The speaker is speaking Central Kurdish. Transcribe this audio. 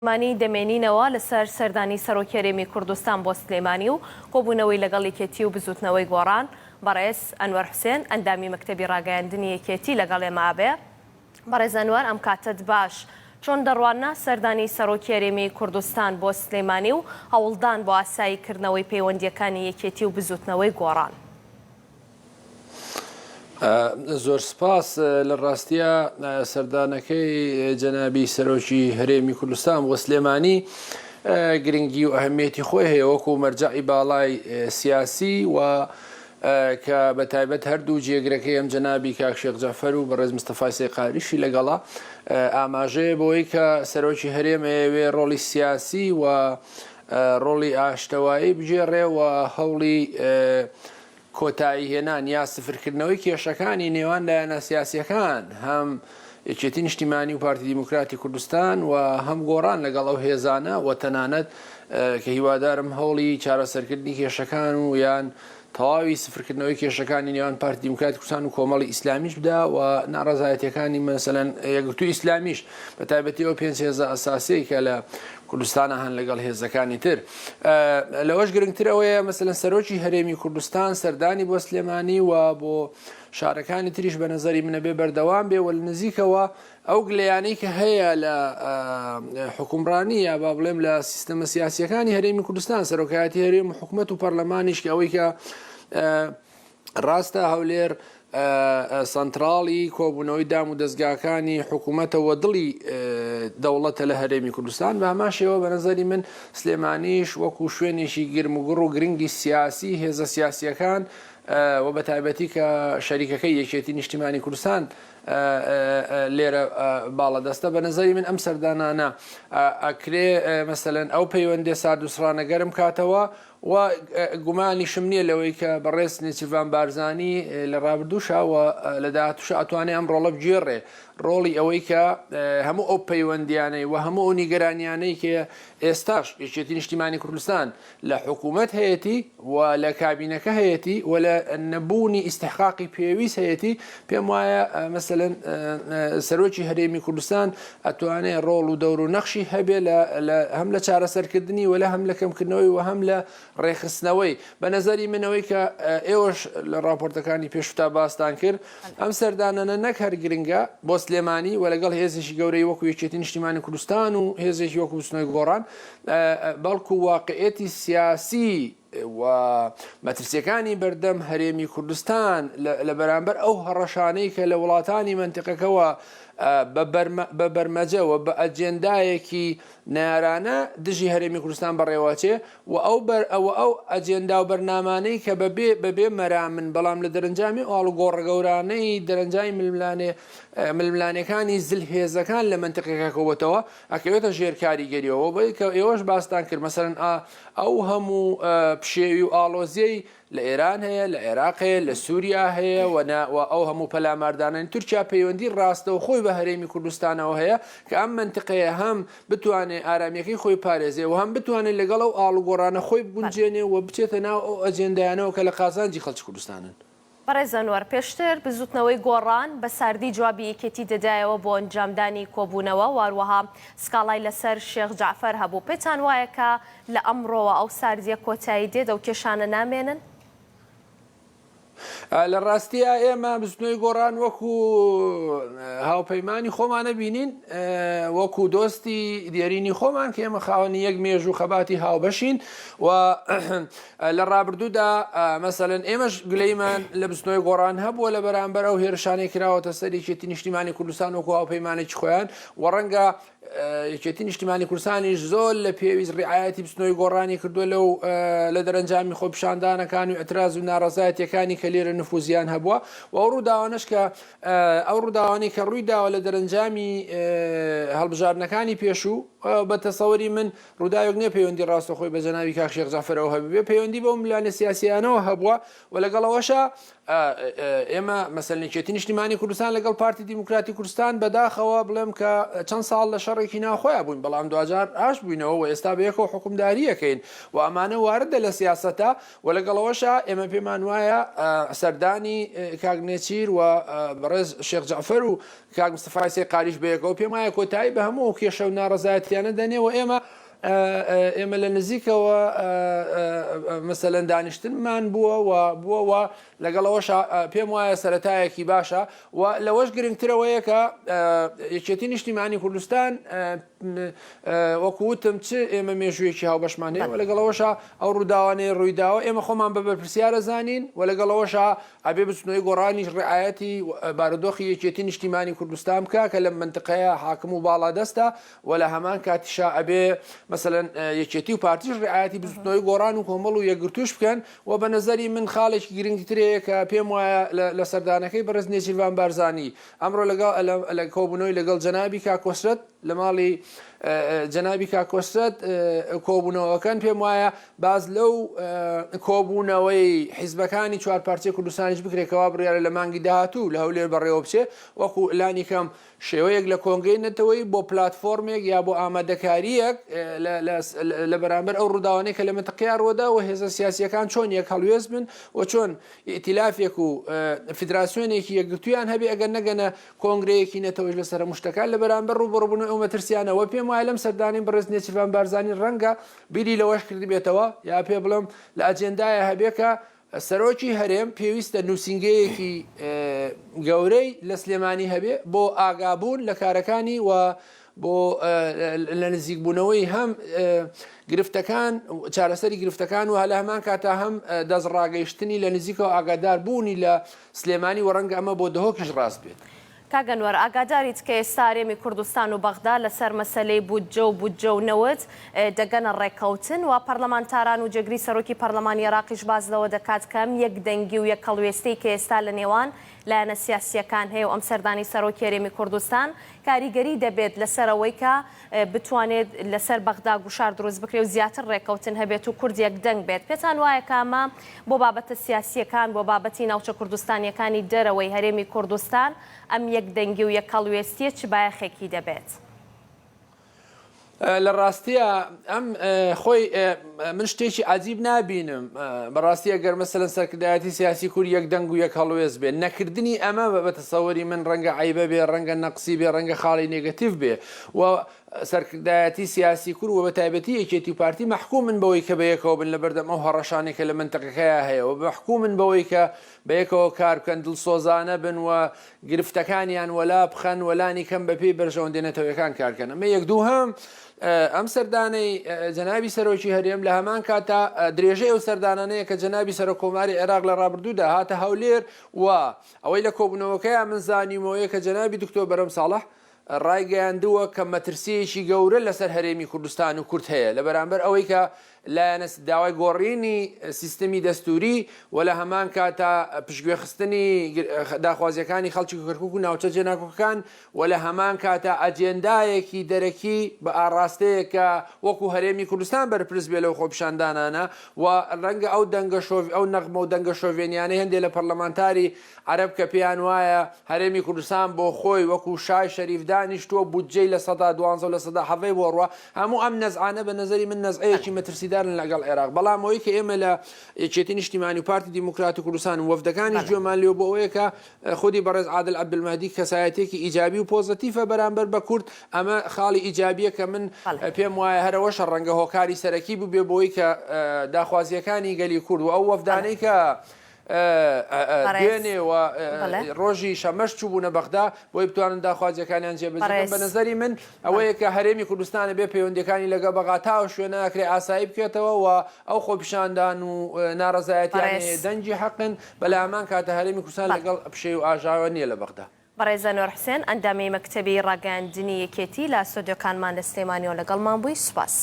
مانی دەمێنینەوە لەسەر سەردانی سەرۆکی هەرێمی کوردستان بۆ سلێمانی و کۆبوونەوەی لەگەڵ یەکێتی و بزوتنەوەی گۆڕان بەڕێز ئەنوەر حوسێن ئەندامی مەکتەبی ڕاگەیاندنی یەکێتی لەگەڵ ئێمە بێ. بەڕێز ئەنوەر، ئەم کاتت باش، چۆن دەڕوانە سەردانی سەرۆکی هەرێمی کوردستان بۆ سلێمانی و هەوڵدان بۆ ئاساییکردنەوەی پەیوەندیەکانی یەکێتی و بزوتنەوەی گۆڕان؟ زۆر سپاس. لە ڕاستیە سەردانەکەی جەنابی سەرۆکی هەرێمی کوردستان بۆ سلێمانی گرنگی و ئەهەمیەتی خۆی هەیە وەکو مەرجەعی باڵای سیاسی و کە بەتایبەت هەردوو جێگرەکەی ئەم جەنابی کاک شێخ جەعفەر و بەڕێز مستەفای سێقاریشی لەگەڵا ئاماژەیە بۆی کە سەرۆکی هەرێم ئەوێ ڕۆڵی سیاسی و ڕۆڵی ئاشتەوایی بژێڕێ و هەوڵی کۆتایی هێنان یا سفرکردنەوەی کێشەکانی نێوان لایەنە سیاسیەکان هەم یەکێتی نیشتیمانی و پارتی دیموکراتی کوردستان و هەم گۆڕان لەگەڵ ئەو هێزانە و تەنانەت کە هیوادارم هەوڵی چارەسەرکردنی کێشەکان و یان تەواوی سفرکردنەوەی کێشەکانی نێوان پارتی دیموکراتی کوردستان و کۆمەڵی ئیسلامیش بدا و ناڕەزایەتیەکانی مەسەلەن یەکگرتووی ئیسلامیش بەتایبەتی ئەو پێنج هێزە ئەساسی کە لە کوردستانە هەن لەگەڵ هێزەکانی تر. لەوەش گرنگتر ئەوەیە مەسەلەن سەرۆکی هەرێمی کوردستان سەردانی بۆ سلێمانی و بۆ شارەکانی تریش بە نەزەری منە بێ بەردەوام بێ و لە نزیکەوە ئەو گلەیانەی کە هەیە لە حکومڕانی یا با بڵێم لە سیستەمە سیاسیەکانی هەرێمی کوردستان سەرۆکایەتی هەرێم و حکوومەت و پەرلەمانیش کە ئەوەی کە ڕاستە هەولێر سنتراڵی کۆبوونەوەی دام و دەستگاکانی حکوومەتەوە دڵی دەوڵەتە لە هەرێمی کوردستان بە هەماشەوە بە نەزەری من سلێمانیش وەکو شوێنێکی گرم و گڕ و گرنگی سیاسی هێزە سیاسیەکان و بە تایبەتی کە شەریکەکەی یەکێتی نیشتیمانی کوردستان لێرە باڵەدەستە بە نەزەری من ئەم سەردانانە ئەکرێ مەسەلەن ئەو پەیوەندێ سارد و سڕانەگەرم کاتەوە و گومانی شم نییە لەوەی کە بەڕێز نێچیڤان بارزانی لە ڕابردووشەوە لە داهاتووشە ئەتوانێ ئەم ڕۆڵە بگێڕێ ڕۆڵی ئەوەی کە هەموو ئەو پەیوەندیانەی و هەموو ئەو نیگەرانیانەی کە ئێستاش یەکێتی نیشتیمانی کوردستان لە حکوومەت هەیەی و لە کابینەکە هەیەی و لە نەبوونی ئیستحقاقی پێویست هەیەی پێم وایە مەسەلەن سەرۆکی هەرێمی کوردستان ئەتوانێت ڕۆڵ و دەور و نەخشی هەبێ هەم لە چارەسەرکردنی و لە هەم لە کەمکردنەوەی و هەم لە ڕێخستنەوەی. بە نەزەری منەوەی کە ئێوەش لە راپۆرتەکانی پێشتا باستان کرد ئەم سەردانانە نەک هەر گرنگە بۆ سلێمانی و لەگەڵ هێزێکی گەورەی وەکو یەکێتی نیشتیمانی کوردستان و هێزێکی وەکو بچوونەوەی گۆڕان بەڵکو واقعەتی سیاسی و مەترسیەکانی بەردەم هەرێمی کوردستان لە بەرامبەر ئەو هەڕەشانەی کە لە وڵاتانی منتیقەکەەوە بە بەرمەجەوە بە ئەجێندایەکی نارانە دژی هەرێمی کوردستان بەڕێواچێ و ئەو ئەجێندا و بەرنامانەی کە بەبێ مەرامن بەڵام لە دەرەنجامی ئاڵگۆڕگەورانەی دەرەنجامی ململانەکانی زل هێزەکان لە منتیقەکە کۆبەتەوە ئەکەوێتە ژێرکاریگەریەوە بۆی کە ئێوەش باستان کرد مەسەرەن ئەو هەموو پشێوی و ئاڵۆزیەی لە ئێران هەیە، لە عێراق هەیە، لە سووریا هەیە و ئەو هەموو پەلاماردانانی تورکیا پەیوەندی ڕاستەوە خۆی بە هەرێمی کوردستانەوە هەیە کە ئەم منتیقەیە هەم بتوانێت ئارامیەکەی خۆی پارێزێ و هەم بتوانێت لەگەڵ ئەو ئاڵوگۆڕانە خۆی بگونجێنێ و بچێتە ناو ئەو ئەجێندایانەوە کە لە قازانجی خەڵکی کوردستانن. بەڕێز ئەنوەر، پێشتر بزوتنەوەی گۆڕان بە ساردی جوابی یەکێتی دەدایەوە بۆ ئەنجامدانی کۆبوونەوە واروەها سکاڵای لەسەر شێخ جەعفەر هەبوو. پێتان وایە کە لە ئەمڕۆوە ئەو ساردیە کۆتایی دێت و کێشانە نامێنن؟ لە ڕاستیە ئێمە بزوتنەوەی گۆڕان وەکو هاوپەیمانی خۆمانە بینین وەکو دۆستی دیێرینی خۆمان کە ئێمە خاوەنی یەک مێژ و خەباتی هاوبەشین و لە ڕابردوودا مەسەلەن ئێمەش گلەیمان لە بزوتنەوەی گۆڕان هەبووە لە بەرامبەر ئەو هێرشانەی کراوەتە سەر یەکێتی نیشتیمانی کوردستان وەکو هاوپەیمانێکی خۆیان و ڕەنگە یەکێتی نیشتیمانی کوردستانیش زۆر لە پێویست ڕعایەتی بزوتنەوەی گۆڕانی کردووە لە دەرەنجامی خۆپیشاندانەکان و ئەتراز و ناڕەزایەتیەکانی کە لێرە نفوزیان هەبووە و ئەو ڕووداوانش کە ئەو ڕووداوانی کە ڕوویداوە لە دەرەنجامی هەڵبژاردنەکانی پێشوو بە تەسەوەری من ڕووداوێک نییە پەیوەندی ڕاستەخۆی بە جەنابی کاک شێخ جەعفەرەوە هەبێ پەیوەندی بەو ملانە سیاسیانەوە هەبووە و لەگەڵەوەشە ئێمە مەسەلەن یەکێتی نیشتیمانی کوردستان لەگەڵ پارتی دیموکراتی کوردستان بەداخەوە بڵێم کە چەند ساڵ لە شەڕێکی ناخۆیان بووین بەڵام دوجار ئاش بووینەوە و ئێستا بەیەکەوە حکومداریەکەین و ئەمانە واردە لە سیاسەتە و لەگەڵەوەشە ئێمە پێمان وایە سەردانی کاک نێچیر و بەڕێز شێخ جەعفەر و کاک مستەفای سێقاریش بەیەکەوە پێم وایە کۆتایی بە هەموو کێشە و ناڕەزایەتی هەستیانە دەنێ و ئێمە لە نزیکەوە مەسەلەن دانیشتنمان بووە لەگەڵەوەش پێم وایە سەرەتایەکی باشە و لەوەش گرنگترەوەیە کە یەکێتی نیشتیمانی کوردستان وەکووتم چ ئێمە مێژوویەکی هاوبەشمان هەیە و لەگەڵەوەشە ئەو ڕووداوانەیە ڕوویداوە ئێمە خۆمان بە بەرپرسیارە زانین و لەگەڵەوەشە ئەبێ بچنەوەی گۆڕانیش ڕعایەتی بارودۆخی یەکێتی نیشتیمانی کوردستان بکە کە لە منتقەیە حاکم و باڵا دەستە و لە هەمان کاتیشا ئەبێ مثلەن یەکێتی و پارتیش ڕعایەتی بچنەوەی گۆڕان و کۆمەڵ و یەکگرتوش بکەن و بە نەزەری من خاڵێکی گرنگترەیە کە پێم وایە لە سەردانەکەی بەڕێز نێچیروان بارزانی ئەمڕۆ لە کۆبوونەوەی لەگەڵ جەنابی کاکۆسرەت لە ماڵی جەنابی کاکۆسرەت کۆبوونەوەکان پێم وایە باز لەو کۆبوونەوەی حیزبەکانی چوار پارچەی کوردستانیش بکرێتەوە بڕیارە لە مانگی داهاتوو لە هەولێر بەڕێوە بچێ وەکو لانی کەم شێوەیەک لە کۆنگەی نەتەوەی بۆ پلتفۆرمێک یا بۆ ئامادەکاریەک لە بەرامبەر ئەو ڕووداوانەی کە لە منتقەیە ڕۆدا و هێزە سیاسیەکان چۆن یەک هەڵوێز بن و چۆن ئیتیلافێک و فیدراسیۆنێکی یەکگرتویان هەبێ ئەگەر نەگەنە کۆنگرەیەکی نەتەوەش لەسەر مشتەکان لە بەرامبەر ڕووبەڕووبوون ئەو مەترسیانەوە پێم وایە لەم سەردانی بەڕێز نێچیروان بارزانی ڕەنگە بیری لەوەش کردی بێتەوە یا پێ بڵم لە ئەجێندایە هەبێکە سەرۆکی هەرێم پێویستە نووسنگەیەکی گەورەی لە سلێمانی هەبێ بۆ ئاگابوون لە کارەکانی و بۆ لە نزیکبوونەوەی هەم گرفتەکان چارەسەری گرفتەکان و هەلە هەمان کاتا هەم دەستڕاگەیشتنی لە نزیکەوە ئاگادار بوونی لە سلێمانی و ڕەنگە ئەمە بۆ دهۆکیش ڕاست بێت. کاگەنوەر ئاگاداریت کە ئێستا هەرێمی کوردستان و بەغدا لەسەر مەسەلەی بودجە و نەوت دەگەنە ڕێکەوتن و پەرلەمانتاران و جێگری سەرۆکی پەرلەمانی عێراقیش باز لەوە دەکات کەم یەک دەنگی و یەک هەڵوێستەی کە ئێستا لە نێوان لایەنە سیاسیەکان هەیە و ئەم سەردانی سەرۆکی هەرێمی کوردستان کاریگەری دەبێت لەسەرەوەی کە بتوانێت لەسەر بەغدا گوشار دروست بکرێ و زیاتر ڕێکەوتن هەبێت و کورد یەک دەنگ بێت. پێتان وایە کامە بۆ بابەتە سیاسیەکان بۆ بابەتی ناوچە کوردستانیەکانی دەرەوەی هەرێمی کوردستان ئەم یەک دەنگی و یەک هەڵوێستیە چ بایەخێکی دەبێت؟ لە ڕاستیە ئەم خۆی من شتێکی عجیب نابینم بەڕاستی ئەگەر مەسەلەن سەرکردایەتی سیاسی کوور یەک دەنگ و یەک هەڵوێز بێ نەکردنی ئەمە بە تەسەوەری من ڕەنگە عیبە بێ ڕەنگە نەقسی بێ ڕەنگە خاڵی نێگەتیڤ بێ و سەرکردایەتی سیاسی کوور و بە تایبەتی یەکێتی و پارتی مەحکومن بەوەی کە بەیەکەوە بن لە بەردەم ئەو هەڕەشانێک کە لە منتەقەکەیە هەیە و مەحکومن بەوەی کە بەیەکەوە کار بکەن دڵسۆزانە بن و گرفتەکانیان وەلا بخەن وەلانی کەم بە پێی بەرژەوەندێنێتەوەیەکان کارکەن ئەمە یەک دوو هەم ئەم سەردانەی جەنابی سەرۆکی هەرێم لە هەمان کاتا درێژەی ئەو سەردانانەیە کە جەنابی سەرۆک کۆماری عێراق لە ڕابردوودا هاتە هەولێر و ئەوەی لە کۆبوونەوەکەیان من زانیمەوەیە کە جەنابی دکتۆر بەرەم ساڵح ڕایگەیاندووە کە مەترسیەکی گەورە لەسەر هەرێمی کوردستان و کورد هەیە لە بەرامبەر ئەوەی کە لایەنە داوای گۆڕینی سیستەمی دەستوری و لە هەمان کاتا پشتگوێخستنی داخوازیەکانی خەڵکی کەرکووک و ناوچە جێناکۆکەکان و لە هەمان کاتا ئەجێندایەکی دەرەکی بە ئاڕاستەیە کە وەکو هەرێمی کوردستان بەرپرس بێ لەو خۆپیشاندانانە و ڕەنگە ئەو دەنگە ئەو نەغمە و دەنگە شۆڤێنیانەی هەندێک لە پەرلەمانتاری عەرەب کە پێیان وایە هەرێمی کوردستان بۆ خۆی وەکو شای شەریف دانیشتووە بودجەی لە 12 و لە 10 بۆ ڕوە هەموو ئەم نەزعانە بە نەزەری من نەزعەیەکی مەترسی دارن لەگەڵ عێراق بەڵام ئەوەی کە ئێمە لە یەکێتی نیشتیمانی و پارتی دیموکراتی کوردستان و وەفدەکانیش گوێمان لێ بۆ ئەوەیە کە خودی بەڕێز عادل عەبدولمەهدی کەسایەتێکی ئیجابی و پۆزتیڤە بەرامبەر بە کورد ئەمە خاڵی ئیجابیە کە من پێم وایە هەرەوەشە ڕەنگە هۆکاری سەرەکی بووبێ بۆی کە داخوازیەکانی گەلی کورد و ئەو وەفدانەی کە دوێنێ و ڕۆژی شەمەش چوو بوونە بەغدا بۆی بتوانن داخوازیەکانیان جێبەجێ بە نەزەری من ئەوەیە کە هەرێمی کوردستانە بێ پەیوەندیەکانی لەگە بەغا تا شوێنە ئەکرێ ئاسایی بکێتەوە و ئەو خۆپیشاندان و ناڕەزایەتیان دەنگی حەقن بەلایەمان کاتە هەرێمی کوردستان لەگەڵ پشەی و ئاژاوە نییە لە بەغدا. بەڕێز ئەنوەر حوسێن ئەندامی مەکتەبی ڕاگەیاندنی یەکێتی لە ئەستۆدیۆکانمان لە سلێمانیەوە لەگەڵمان بووی سوپاس.